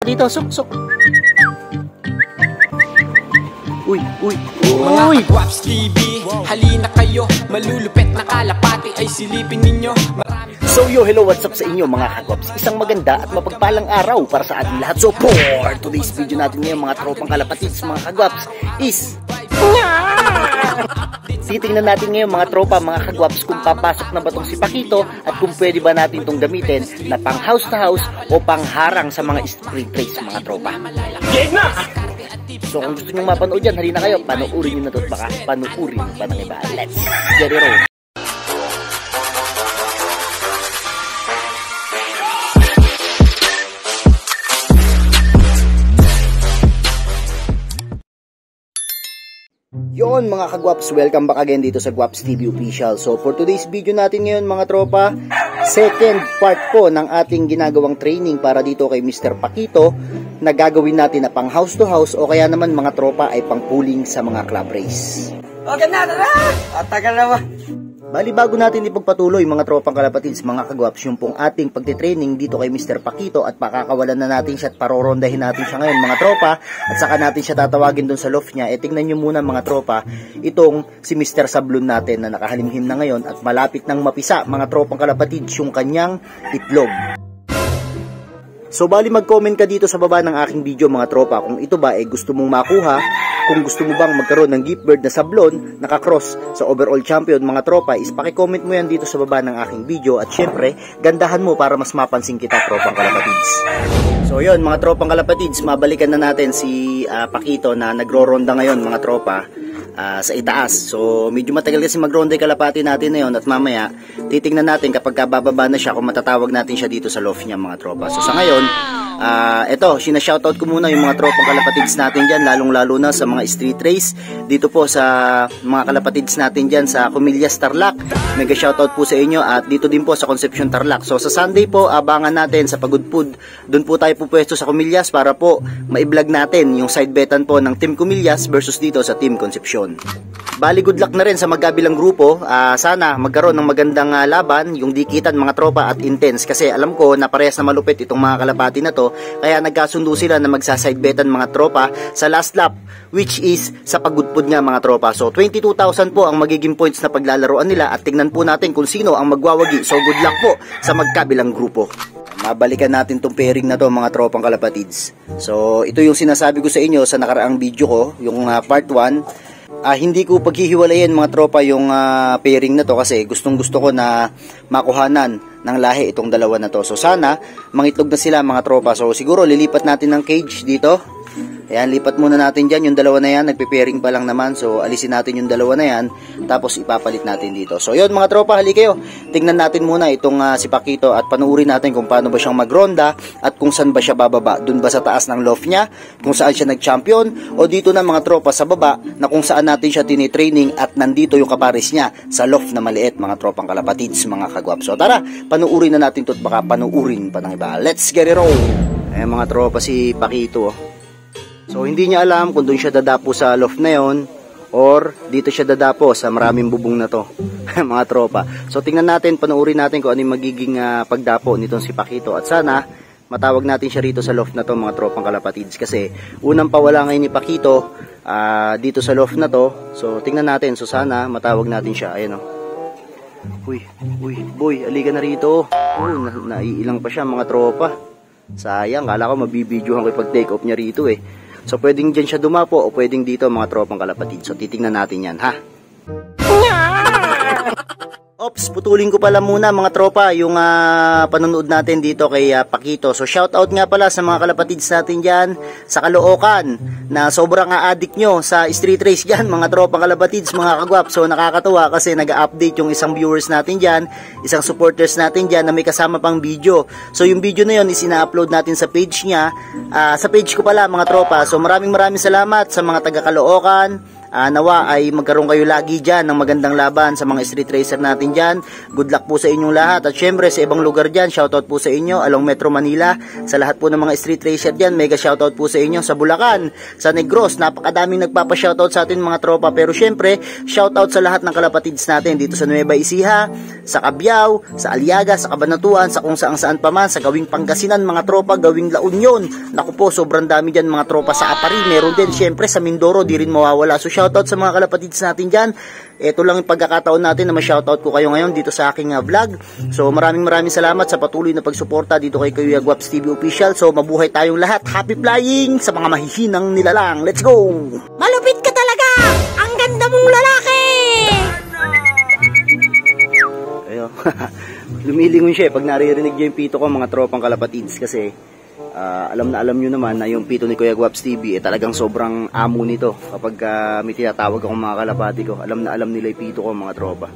dito, suk. Uy. Mga Kagwaps TV, halina kayo, malulupet na kalapati ay silipin ninyo. So hello, what's up sa inyo mga Kagwaps? Isang maganda at mapagpalang araw para sa ating lahat. So for today's video natin ngayon mga tropang kalapatids mga Kagwaps is titingnan natin ngayon mga tropa, mga Kagwaps, kung papasok na ba tong si Pakito at kung pwede ba natin tong gamitin na pang house to house o pang harang sa mga street race mga tropa. So kung gusto nyo mapanood yan, halina kayo, panuurin nyo na to at baka panuurin pa ng iba. Let's get it on! Yon mga Kagwaps, welcome back again dito sa Gwaps TV Official. So for today's video natin ngayon mga tropa, second part po ng ating ginagawang training para dito kay Mr. Pakito na gagawin natin na pang house to house o kaya naman mga tropa ay pang pooling sa mga club race. Okay na! Tagal naman! Bali bago natin ipagpatuloy mga tropang kalapatids mga Kagwaps yung pong ating pagtitraining dito kay Mr. Pakito at pakakawalan na natin siya at parorondahin natin siya ngayon mga tropa at saka natin siya tatawagin dun sa loft niya. Tingnan nyo muna mga tropa itong si Mr. Sablon natin na nakahalimhim na ngayon at malapit nang mapisa mga tropang kalapatids yung kanyang itlog. So bali mag-comment ka dito sa baba ng aking video mga tropa kung ito ba ay gusto mong makuha, kung gusto mo bang magkaroon ng gift bird na sablon nakakross sa overall champion mga tropa is paki-comment mo yan dito sa baba ng aking video at syempre gandahan mo para mas mapansin kita tropang kalapatids. So yun mga tropang kalapatids, mabalikan na natin si Pakito na nagro-ronda ngayon mga tropa sa itaas. So medyo matagal kasi mag-ronda yung kalapati natin na yun at mamaya titingnan natin kapag bababa na siya kung matatawag natin siya dito sa loft niya mga tropa. So sa ngayon eto, sinashoutout ko muna yung mga tropang kalapatids natin dyan, lalong-lalo na sa mga street race. Dito po sa mga kalapatids natin dyan sa Comillas, Tarlac. Mega shoutout po sa inyo at dito din po sa Concepcion, Tarlac. So sa Sunday po, abangan natin sa Pagudpud. Doon po tayo pupwesto sa Comillas para po ma-vlog natin yung side betan po ng Team Comillas versus dito sa Team Concepcion. Bali, good luck na rin sa magkabilang grupo. Sana magkaroon ng magandang laban, yung dikitan mga tropa at intense. Kasi alam ko na parehas na malupit itong mga kalapati na to. Kaya nagkasundo sila na magsaside betan mga tropa sa last lap, which is sa Pagudpud nga mga tropa. So 22,000 po ang magiging points na paglalaroan nila at tingnan po natin kung sino ang magwawagi. So good luck po sa magkabilang grupo. Mabalikan natin tong pairing na to mga tropang kalapatids. So ito yung sinasabi ko sa inyo sa nakaraang video ko, yung part 1. Hindi ko paghihiwalayin mga tropa yung pairing na to kasi gustong gusto ko na makuhanan ng lahi itong dalawa na to. So sana mangitlog na sila mga tropa. So siguro lilipat natin ng cage dito. Ayan, lipat muna natin dyan yung dalawa na yan. Nagpe-pairing pa lang naman. So alisin natin yung dalawa na yan. Tapos ipapalit natin dito. So yun mga tropa, hali kayo. Tingnan natin muna itong si Pakito at panuurin natin kung paano ba siyang magronda at kung saan ba siya bababa. Dun ba sa taas ng loft niya? Kung saan siya nag-champion? O dito na mga tropa sa baba na kung saan natin siya tinitraining at nandito yung kapares niya sa loft na maliit mga tropang kalapatids mga Kagwaps. So tara, panuurin na natin ito at baka panuurin pa ng iba. Let's get it on! Ayan mga tropa, si Pakito. So hindi niya alam kung doon siya dadapo sa loft na yon or dito siya dadapo sa maraming bubong na to mga tropa. So tingnan natin, panuurin natin kung ano yung magiging pagdapo nitong si Pakito at sana matawag natin siya rito sa loft na to mga tropang kalapatids kasi unang pawala ngayon ni Pakito dito sa loft na to. So tingnan natin, so sana matawag natin siya. Ayan o. Uy, boy, aliga na rito. Naiilang pa siya mga tropa. Sayang, kala ko mabibidyohan ko pag take off niya rito eh. So pwedeng dyan siya dumapo o pwedeng dito mga tropang kalapatid. So titingnan natin yan ha. Ops, putulin ko pala muna mga tropa yung panonood natin dito kay Pakito. So shoutout nga pala sa mga kalapatids natin dyan sa Caloocan na sobrang addict nyo sa street race dyan mga tropang kalapatids mga Kagwap. So nakakatuwa kasi nag-update yung isang viewers natin dyan, isang supporters natin dyan na may kasama pang video. So yung video na yun is ina-upload natin sa page niya, sa page ko pala mga tropa. So maraming salamat sa mga taga Caloocan Nawa ay magkaroon kayo lagi dyan ng magandang laban sa mga street racer natin dyan. Good luck po sa inyong lahat. At syempre sa ibang lugar dyan, shoutout po sa inyo along Metro Manila. Sa lahat po ng mga street racer dyan, mega shoutout po sa inyo. Sa Bulacan, sa Negros, napakadaming nagpapa-shoutout sa atin mga tropa. Pero syempre, shoutout sa lahat ng kalapatids natin dito sa Nueva Ecija, sa Cabiao, sa Aliaga, sa Cabanatuan, sa kung saan pa man, sa gawing Pangasinan mga tropa, gawing La Union. Naku po, sobrang dami dyan mga tropa. Sa Apari, meron din syempre sa Mindoro, di rin mawawala. So shoutout sa mga kalapatids natin dyan. Ito lang yung pagkakataon natin na ma-shoutout ko kayo ngayon dito sa aking vlog. So maraming salamat sa patuloy na pagsuporta dito kay Kuya Guaps TV Official. So mabuhay tayong lahat. Happy flying sa mga mahihinang nilalang. Let's go! Malupit ka talaga! Ang ganda mong lalaki! Ayo. Lumilingon siya pag naririnig niyo yung pito ko mga tropang kalapatids kasi alam nyo naman na yung pito ni Kuya Guaps TV talagang sobrang amo nito kapag may tinatawag akong mga kalapati ko. Alam nila yung pito ko mga tropa.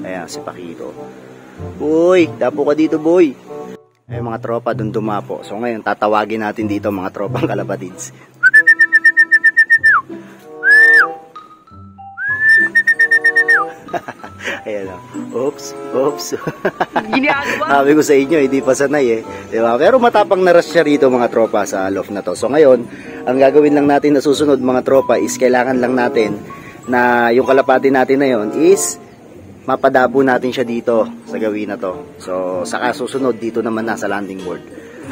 Ayan, si Pakito. Boy, dapo ka dito boy. Ay mga tropa, dun dumapo. So ngayon, tatawagin natin dito mga tropang kalapatids. Ayan o. Oops. Sabi ko sa inyo, hindi pa sanay eh. Diba? Pero matapang na rush siya rito mga tropa sa loft na to. So ngayon, ang gagawin lang natin na susunod mga tropa is kailangan lang natin na yung kalapati natin na yon is mapadabo natin siya dito sa gawin na to. So saka susunod dito naman nasa landing board.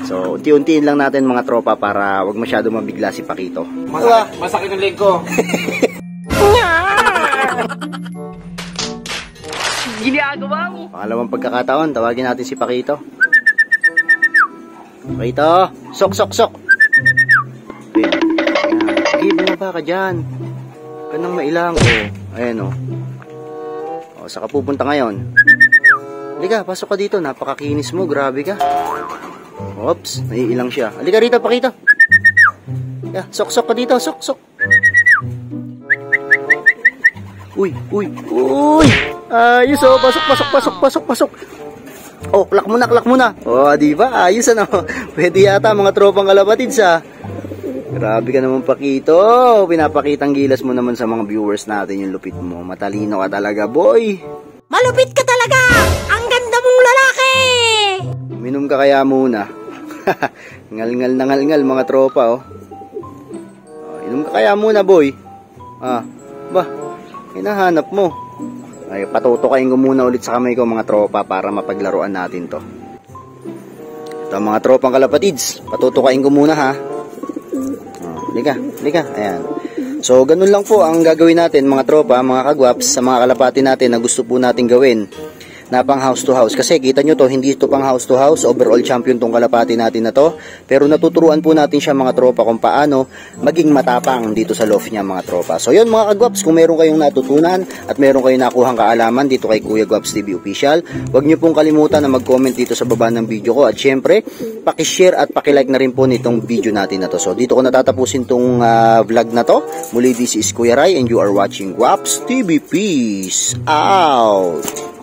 So unti-untiin lang natin mga tropa para wag masyado mabigla si Pakito. Masakit ang leg ko. Ginagawa mo. Pangalawang pagkakataon, tawagin natin si Pakito. Pakito, sok. Ayan. Sige, bumaba ka dyan. Kanang mailang. Ayan o. Saka pupunta ngayon. Halika, pasok ka dito. Napakakinis mo, grabe ka. Oops, naiilang siya. Halika rito, Pakito. Yeah, sok ka dito, sok. Uy. Ayos oh, pasok. Oh, klak muna. Oh, di ba? Ayos ano. Pwede yata mga tropang kalapatids ah. Grabe ka naman Pakito. Pinapakitang gilas mo naman sa mga viewers natin yung lupit mo. Matalino ka talaga, boy. Malupit ka talaga! Ang ganda mong lalaki! Minom ka kaya muna. Ngal mga tropa oh. Inom ka kaya muna, boy. Hinahanap mo. Ay, patutukain ko muna ulit sa kamay ko mga tropa para mapaglaruan natin to. Ito mga tropang kalapatids, patutukain ko muna ha. Halika. Ayan. So, ganun lang po ang gagawin natin mga tropa, mga kagwaps, sa mga kalapati natin na gusto po natin gawin na pang house to house. Kasi kita nyo to, hindi ito pang house to house, overall champion tong kalapati natin na to. Pero natuturuan po natin siya mga tropa kung paano maging matapang dito sa loft niya mga tropa. So yun mga kagwaps, kung meron kayong natutunan at meron kayong nakuhang kaalaman dito kay Kuya Guaps TV Official, huwag nyo pong kalimutan na mag-comment dito sa baba ng video ko. At syempre, pakishare at pakilike na rin po nitong video natin na to. So dito ko natatapusin tong vlog na to. Muli, this is Kuya Rai and you are watching Guaps TV. Peace out!